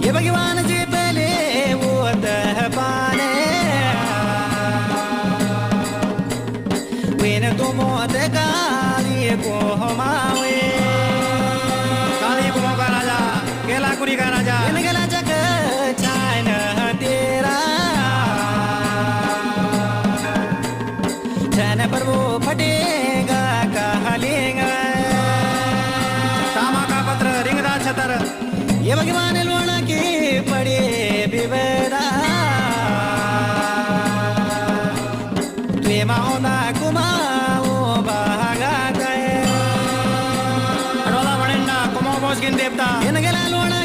ये भगवान जी पहले वो दह पाने वेन तो मोत काली को हमावे काली कुमो का राजा केलाकुरी का राजा इन गला जग चाइन तेरा चैन पर वो फटेगा कहलेगा तामा का पत्र रिंगदा छतर ये भगवान लोना के पड़े बिवरा तुए माओना कुमाओ भागा गए अडोला म्हणेंना कुमो बोसगिन देवता इन गला लोना